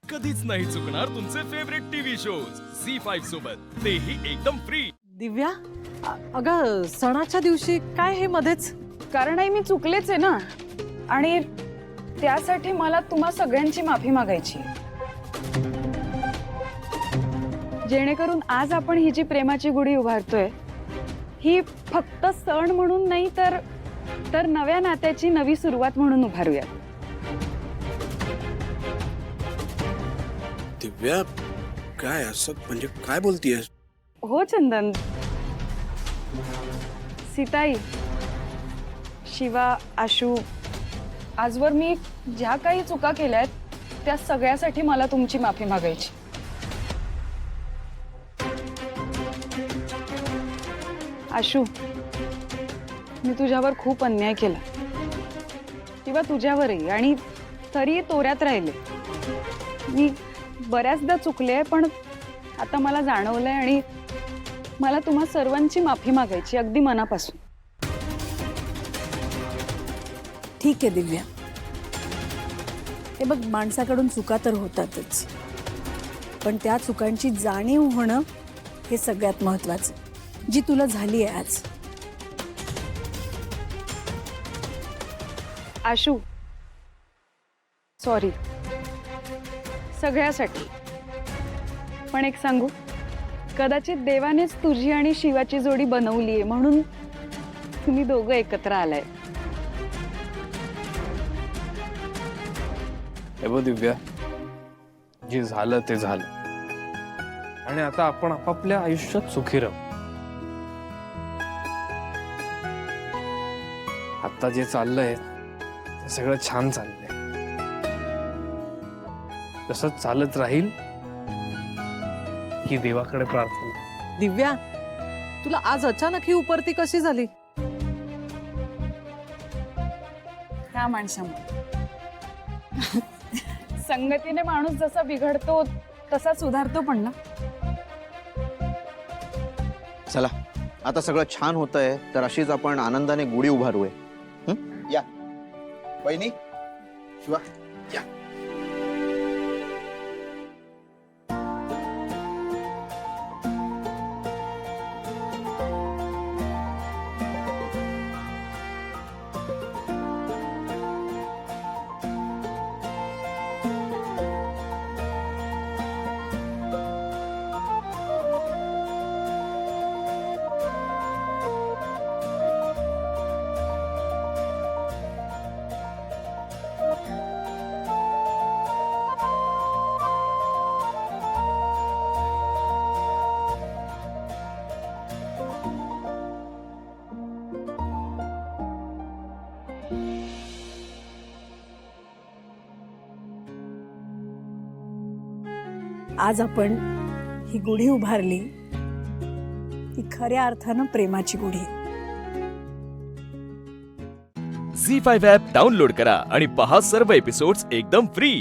कधीच नाही चुकणार तुमचे फेवरेट टीव्ही शोज झी5 सोबत, तेही एकदम फ्री। दिव्या, अगं सणाच्या दिवशी काय हे मध्येच? कारण आई मी चुकलेच आहे ना, आणि त्यासाठी मला तुम्हा सगळ्यांची माफी मागायची आहे। जेणेकरून आज आपण ही जी प्रेमाची गुढी उभारतोय ही फक्त सण म्हणून नाही तर नव्या नात्याची नवी सुरुवात म्हणून उभारूया। दिव्या, काय असं म्हणजे काय बोलतीयस? हो चंदन, सीताई, शिवा, आशू, आजवर मी ज्या काही चुका केल्यात त्या सगळ्यासाठी मला तुमची माफी मागायची। आशू, मी तुझ्यावर खूप अन्याय केला, किंवा तुझ्यावरही, आणि तरी तोऱ्यात राहिले। मी बऱ्याचदा चुकले, पण आता मला जाणवलंय आणि मला तुम्हा सर्वांची माफी मागायची अगदी मनापासून। ठीक आहे दिव्या, हे बघ, माणसाकडून चुका तर होतातच, पण त्या चुकांची जाणीव होणं हे सगळ्यात महत्त्वाचं, जी तुला झाली आहे आज। आशू, सॉरी सगळ्यासाठी, पण एक सांगू, कदाचित देवानेच तुझी आणि शिवाची जोडी बनवली आहे म्हणून तुम्ही दोघं एकत्र आलाय। हे बघ दिव्या, जे झालं ते झालं, आणि आता आपण आपापल्या आयुष्यात सुखी राहू। आता जे चाललंय ते सगळं छान चाललंय, तसंच चालत राहील ही देवाकडे प्रार्थना। दिव्या, तुला आज अचानक ही उपरती कशी झाली? ह्या माणसामुळे संगतीने माणूस जसा बिघडतो तसा सुधारतो पण ना। चला, आता सगळं छान होतंय, तर अशीच आपण आनंदाने गुढी उभारूया। या बहिणी, शिवा, या। आज आपण ही गुढी उभारली, ती खऱ्या अर्थानं प्रेमाची गुढी। झी5 ॲप डाउनलोड करा आणि पहा सर्व एपिसोड्स एकदम फ्री।